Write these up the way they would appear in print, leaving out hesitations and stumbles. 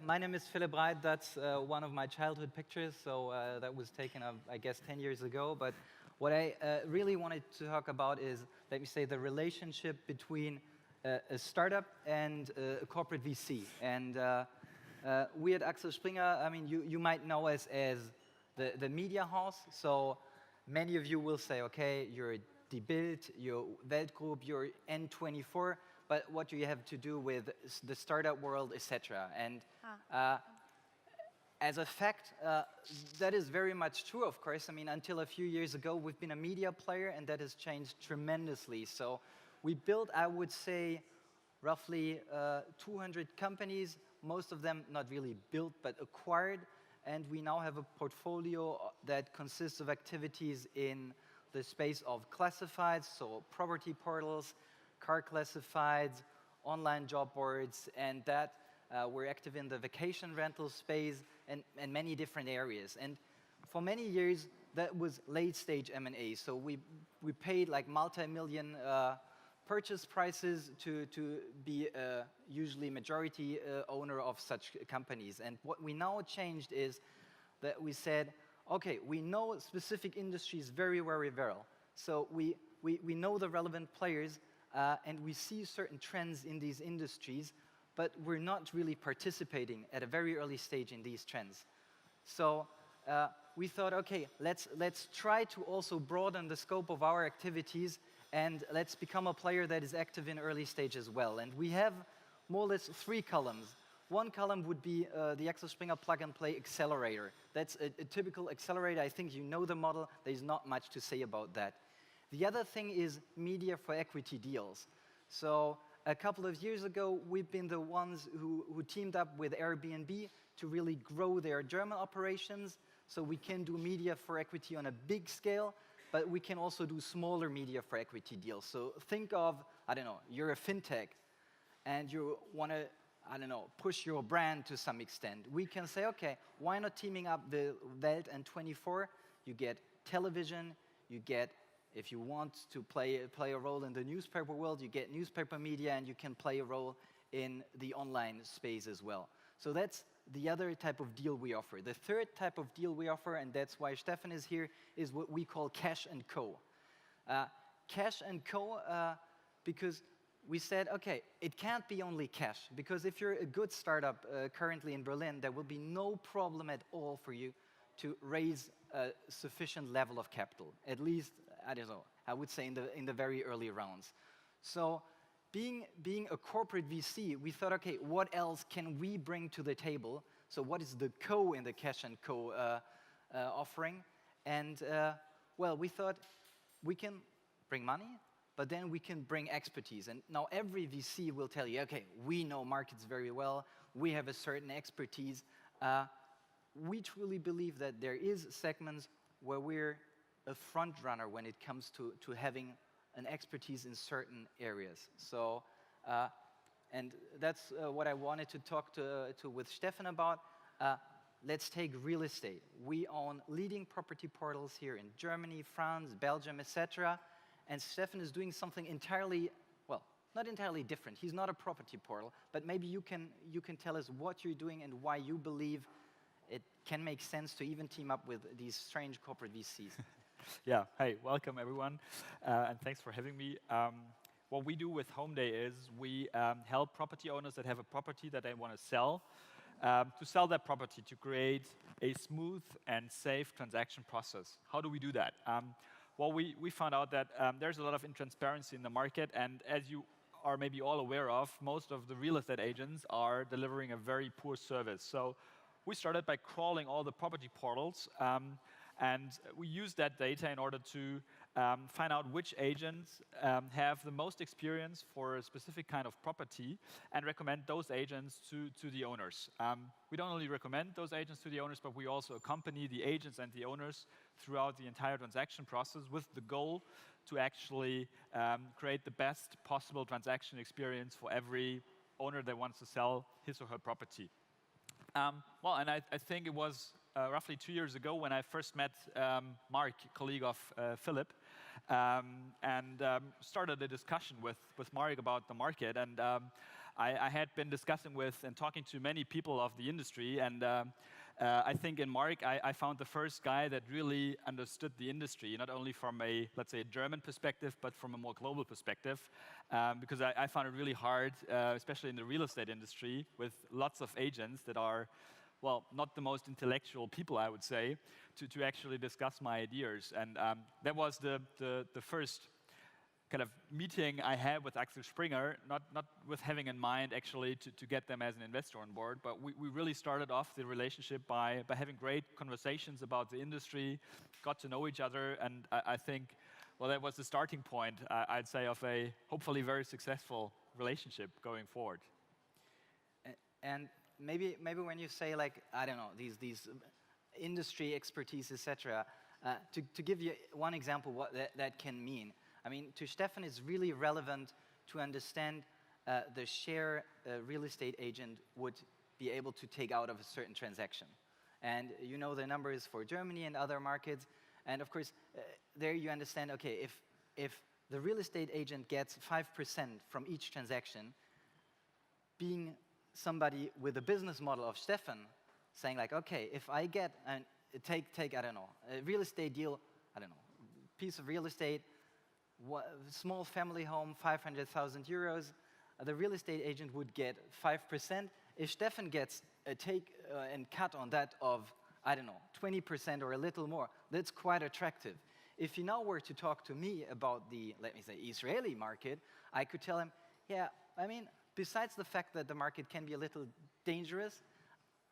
My name is Philip Reit. That's one of my childhood pictures, so that was taken, I guess, 10 years ago. But what I really wanted to talk about is, let me say, the relationship between a startup and a corporate VC. And we at Axel Springer, I mean, you might know us as the media house. So many of you will say, okay, you're Die Bild, you're Weltgroup, you're N24. But what do you have to do with the startup world, etc.? And as a fact, that is very much true, of course. I mean, until a few years ago, we've been a media player, and that has changed tremendously. So we built, I would say, roughly 200 companies, most of them not really built, but acquired. And we now have a portfolio that consists of activities in the space of classifieds, so property portals, car classifieds, online job boards, and that we're active in the vacation rental space and many different areas. And for many years, that was late-stage M&A. So we paid like multi-million purchase prices to be usually majority owner of such companies. And what we now changed is that we said, okay, we know specific industries very, very well. So we know the relevant players, and we see certain trends in these industries, but we're not really participating at a very early stage in these trends. So we thought, okay, let's try to also broaden the scope of our activities, and let's become a player that is active in early stage as well. And we have more or less 3 columns. One column would be the Axel Springer plug-and-play accelerator. That's a typical accelerator. I think you know the model. There's not much to say about that. The other thing is media for equity deals. So a couple of years ago, we've been the ones who teamed up with Airbnb to really grow their German operations. So we can do media for equity on a big scale, but we can also do smaller media for equity deals. So think of, I don't know, you're a fintech, and you want to, I don't know, push your brand to some extent. We can say, okay, why not teaming up the Welt and 24? You get television, you get, if you want to play a role in the newspaper world, you get newspaper media, and you can play a role in the online space as well. So that's the other type of deal we offer. The third type of deal we offer, and that's why Stefan is here, is what we call Cash & Co. Cash & Co, because we said, okay, it can't be only cash, because if you're a good startup currently in Berlin, there will be no problem at all for you to raise a sufficient level of capital, at least, I don't know, I would say in the very early rounds. So being a corporate VC, we thought, okay, what else can we bring to the table? So what is the co in the Cash & Co offering? And well, we thought we can bring money, but then we can bring expertise. And now every VC will tell you, okay, we know markets very well, we have a certain expertise. We truly believe that there is segments where we're a front runner when it comes to having an expertise in certain areas. So, and that's what I wanted to talk with Stefan about. Let's take real estate. We own leading property portals here in Germany, France, Belgium, etc. And Stefan is doing something entirely, well, not entirely different. He's not a property portal, but maybe you can tell us what you're doing and why you believe it can make sense to even team up with these strange corporate VCs. Yeah, hey, welcome everyone, and thanks for having me. What we do with HomeDay is we help property owners that have a property that they want to sell that property, to create a smooth and safe transaction process. How do we do that? Well, we found out that there's a lot of intransparency in the market, and as you are maybe all aware of, most of the real estate agents are delivering a very poor service. So we started by crawling all the property portals, and we used that data in order to find out which agents have the most experience for a specific kind of property and recommend those agents to the owners. We don't only recommend those agents to the owners, but we also accompany the agents and the owners throughout the entire transaction process with the goal to actually create the best possible transaction experience for every owner that wants to sell his or her property. Well, and I think it was roughly 2 years ago when I first met Mark, colleague of Philip, and started a discussion with Mark about the market. And I had been discussing with and talking to many people of the industry, and I think in Mark, I found the first guy that really understood the industry, not only from a, let's say, a German perspective, but from a more global perspective, because I found it really hard, especially in the real estate industry, with lots of agents that are, well, not the most intellectual people, I would say, to actually discuss my ideas. And that was the first kind of meeting I had with Axel Springer, not with having in mind actually to get them as an investor on board, but we really started off the relationship by having great conversations about the industry, got to know each other, and I think, well, that was the starting point, I'd say, of a hopefully very successful relationship going forward. And maybe when you say, like, I don't know, these industry expertise, etc., to give you one example what that can mean. I mean, to Stefan, it's really relevant to understand the share a real estate agent would be able to take out of a certain transaction. And you know the numbers for Germany and other markets. And of course, there you understand, okay, if the real estate agent gets 5% from each transaction, being somebody with a business model of Stefan, saying like, okay, if I get, take, I don't know, a real estate deal, I don't know, piece of real estate, small family home, 500,000 euros, the real estate agent would get 5%. If Stefan gets a take and cut on that of, I don't know, 20% or a little more, that's quite attractive. If you now were to talk to me about the, let me say, Israeli market, I could tell him, yeah, I mean, besides the fact that the market can be a little dangerous,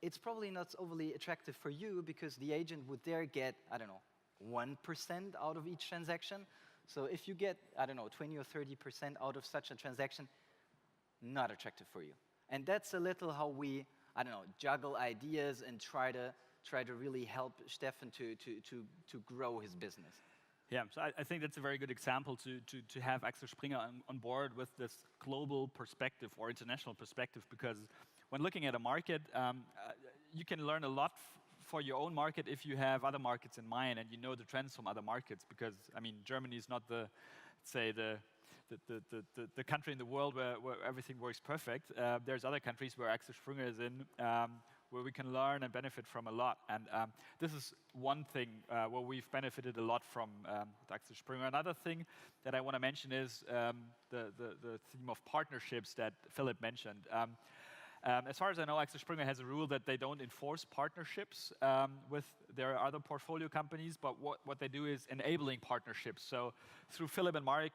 it's probably not overly attractive for you because the agent would there get, I don't know, 1% out of each transaction. So if you get, I don't know, 20 or 30% out of such a transaction, not attractive for you. And that's a little how we, I don't know, juggle ideas and try to really help Stefan to grow his business. Yeah, so I think that's a very good example to have Axel Springer on board with this global perspective or international perspective, because when looking at a market, you can learn a lot for your own market if you have other markets in mind and you know the trends from other markets, because, I mean, Germany is not the, say, the country in the world where everything works perfect. There's other countries where Axel Springer is in, where we can learn and benefit from a lot. And this is one thing where we've benefited a lot from Axel Springer. Another thing that I want to mention is the theme of partnerships that Philip mentioned. As far as I know, Axel Springer has a rule that they don't enforce partnerships with their other portfolio companies, but what they do is enabling partnerships. So through Philip and Mark,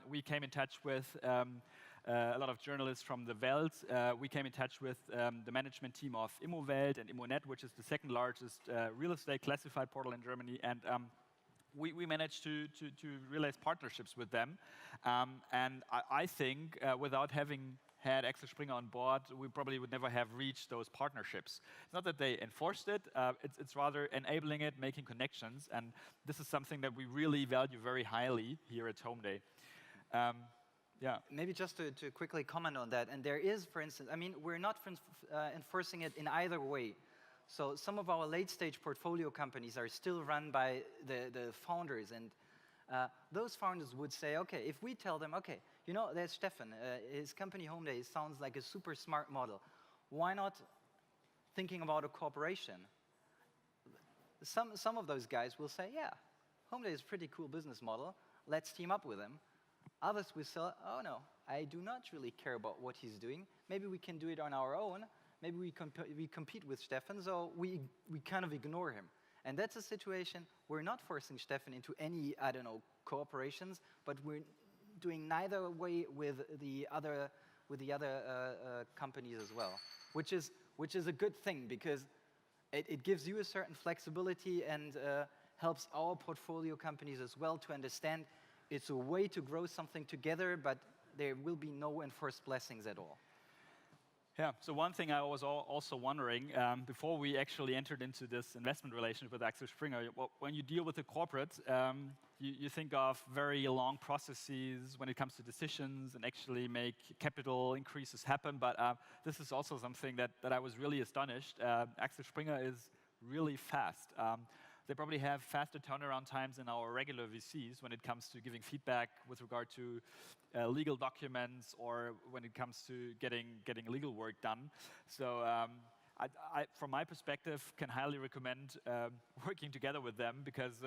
we came in touch with a lot of journalists from the Welt. We came in touch with the management team of Immowelt and Immonet, which is the second largest real estate classified portal in Germany. And we managed to realize partnerships with them. And I think without having had Axel Springer on board, we probably would never have reached those partnerships. It's not that they enforced it, it's rather enabling it, making connections, and this is something that we really value very highly here at HomeDay. Yeah. Maybe just to quickly comment on that, and there is, for instance, I mean, we're not enforcing it in either way. So some of our late-stage portfolio companies are still run by the founders, and those founders would say, okay, if we tell them, okay, you know, there's Stefan, his company HomeDay sounds like a super smart model. Why not thinking about a cooperation? Some of those guys will say, yeah, HomeDay is a pretty cool business model. Let's team up with him. Others will say, oh no, I do not really care about what he's doing. Maybe we can do it on our own. Maybe we compete with Stefan, so we kind of ignore him. And that's a situation we're not forcing Stefan into any, I don't know, cooperations, but we're doing neither way with the other companies as well, which is a good thing because it gives you a certain flexibility and helps our portfolio companies as well to understand it's a way to grow something together, but there will be no enforced blessings at all. Yeah, so one thing I was also wondering, before we actually entered into this investment relationship with Axel Springer, when you deal with a corporate, you think of very long processes when it comes to decisions and actually make capital increases happen, but this is also something that I was really astonished. Axel Springer is really fast. they probably have faster turnaround times than our regular VCs when it comes to giving feedback with regard to legal documents or when it comes to getting legal work done. So I, from my perspective, can highly recommend working together with them because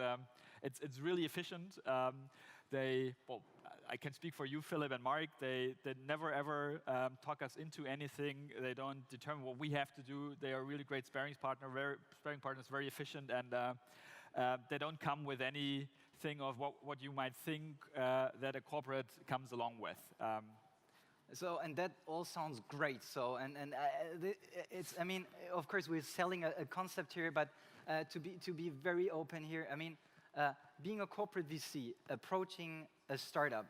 it's really efficient. Well, I can speak for you, Philip and Mark. They never ever talk us into anything. They don't determine what we have to do. They are really great sparring partners, very efficient, and they don't come with anything of what you might think that a corporate comes along with. So, and that all sounds great. So, it's, I mean, of course, we're selling a concept here, but to be very open here, I mean, being a corporate VC, approaching a startup,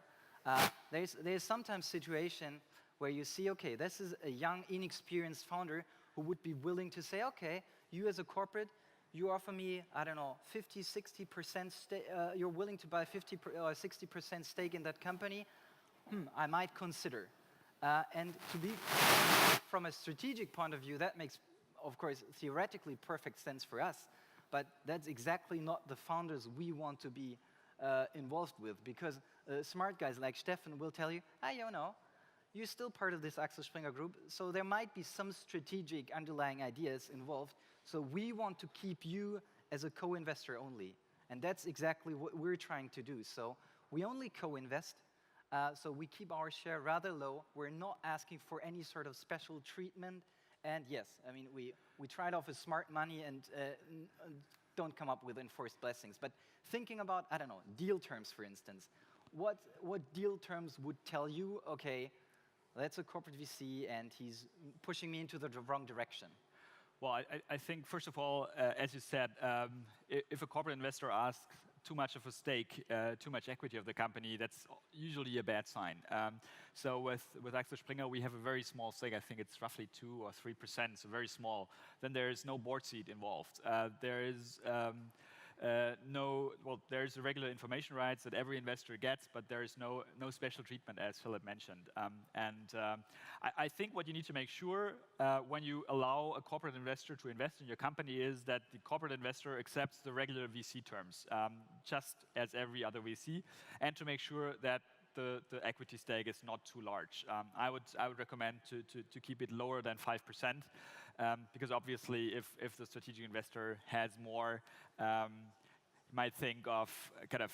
there's sometimes situation where you see, okay, this is a young, inexperienced founder who would be willing to say, okay, you as a corporate, you offer me, I don't know, 50, 60%, you're willing to buy 50 or 60% stake in that company, I might consider. And to be, from a strategic point of view, that makes, of course, theoretically perfect sense for us. But that's exactly not the founders we want to be involved with. Because smart guys like Stefan will tell you, you know, you're still part of this Axel Springer group, so there might be some strategic underlying ideas involved. So we want to keep you as a co-investor only. And that's exactly what we're trying to do. So we only co-invest. So we keep our share rather low. We're not asking for any sort of special treatment. And yes, I mean, we try to offer smart money and don't come up with enforced blessings. But thinking about, I don't know, deal terms, for instance. What deal terms would tell you, okay, that's a corporate VC and he's pushing me into the wrong direction? Well, I think, first of all, as you said, if a corporate investor asks too much of a stake, too much equity of the company, that's usually a bad sign. So with Axel Springer, we have a very small stake. I think it's roughly 2 or 3%, so very small. Then there is no board seat involved. There is there's a regular information rights that every investor gets, but there is no special treatment, as Philip mentioned. I think what you need to make sure when you allow a corporate investor to invest in your company is that the corporate investor accepts the regular VC terms, just as every other VC, and to make sure that the equity stake is not too large. I would recommend to keep it lower than 5%, because obviously if the strategic investor has more, you might think of kind of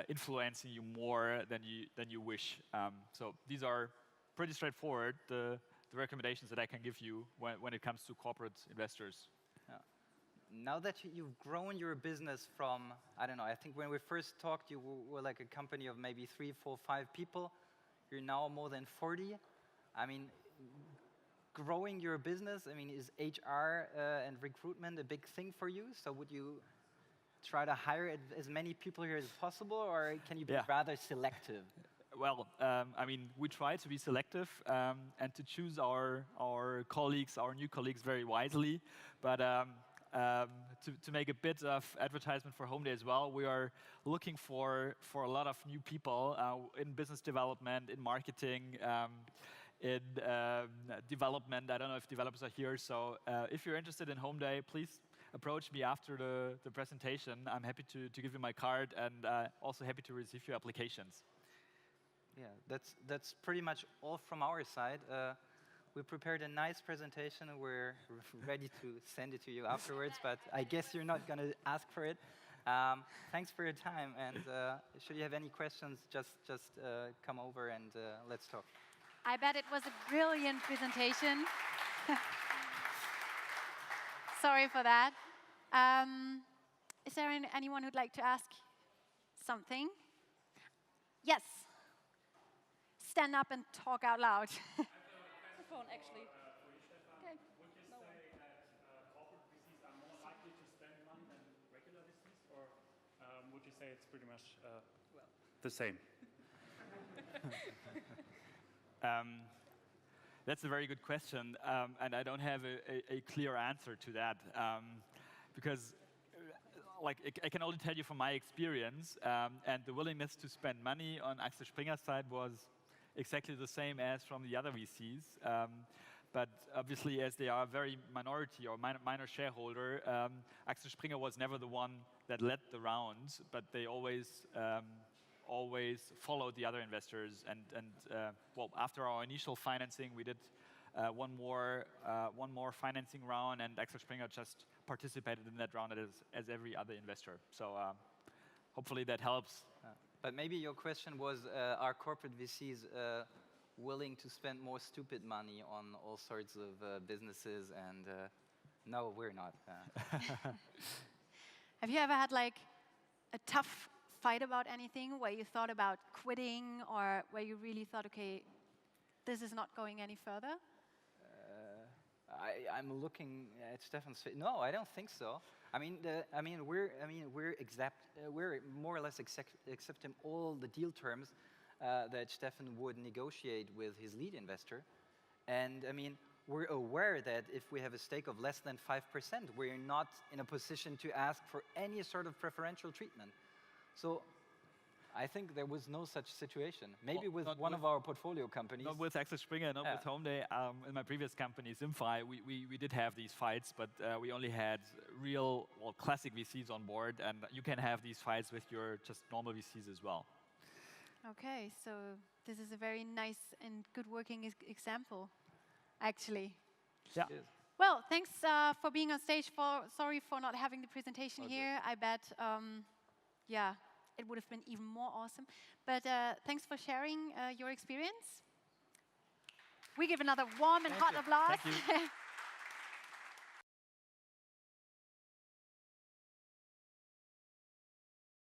influencing you more than you wish. So these are pretty straightforward, the recommendations that I can give you when it comes to corporate investors. Now that you've grown your business from, I don't know, I think when we first talked, you were like a company of maybe 3, 4, 5 people. You're now more than 40. I mean, growing your business, I mean, is HR and recruitment a big thing for you? So would you try to hire as many people here as possible, or can you be rather selective? Well, I mean, we try to be selective and to choose our colleagues, our new colleagues, very wisely. But to make a bit of advertisement for Home Day as well, we are looking for a lot of new people in business development, in marketing, in development. I don't know if developers are here, so if you're interested in Home Day, please approach me after the presentation. I'm happy to give you my card and also happy to receive your applications. Yeah, that's pretty much all from our side. We prepared a nice presentation. We're ready to send it to you afterwards, but I guess you're not going to ask for it. Thanks for your time, and should you have any questions, just come over and let's talk. I bet it was a brilliant presentation. Sorry for that. Is there anyone who'd like to ask something? Yes. Stand up and talk out loud. Actually. Okay. Would you say that corporate VCs are more likely to spend money than regular VCs, or would you say it's pretty much the same? That's a very good question, and I don't have a clear answer to that, because I can only tell you from my experience, and the willingness to spend money on Axel Springer's side was exactly the same as from the other VCs. But obviously, as they are a very minority or minor shareholder, Axel Springer was never the one that led the round, but they always followed the other investors. And well, after our initial financing, we did one more financing round, and Axel Springer just participated in that round as every other investor. So hopefully that helps. But maybe your question was, are corporate VCs willing to spend more stupid money on all sorts of businesses? And no, we're not. Have you ever had like a tough fight about anything where you thought about quitting, or where you really thought, okay, this is not going any further? I'm looking at Stefan's face. No, I don't think so. We're more or less accepting all the deal terms that Stefan would negotiate with his lead investor. And I mean, we're aware that if we have a stake of less than 5%, we're not in a position to ask for any sort of preferential treatment. So I think there was no such situation. Maybe with one of our portfolio companies. Not with Axel Springer, not with HomeDay. In my previous company, Simfi, we did have these fights, but we only had real, well, classic VCs on board, and you can have these fights with your just normal VCs as well. Okay, so this is a very nice and good working example, actually. Yeah. Well, thanks for being on stage. Sorry for not having the presentation here. I bet, yeah, it would have been even more awesome. But thanks for sharing your experience. We give another warm and hot applause. Thank you.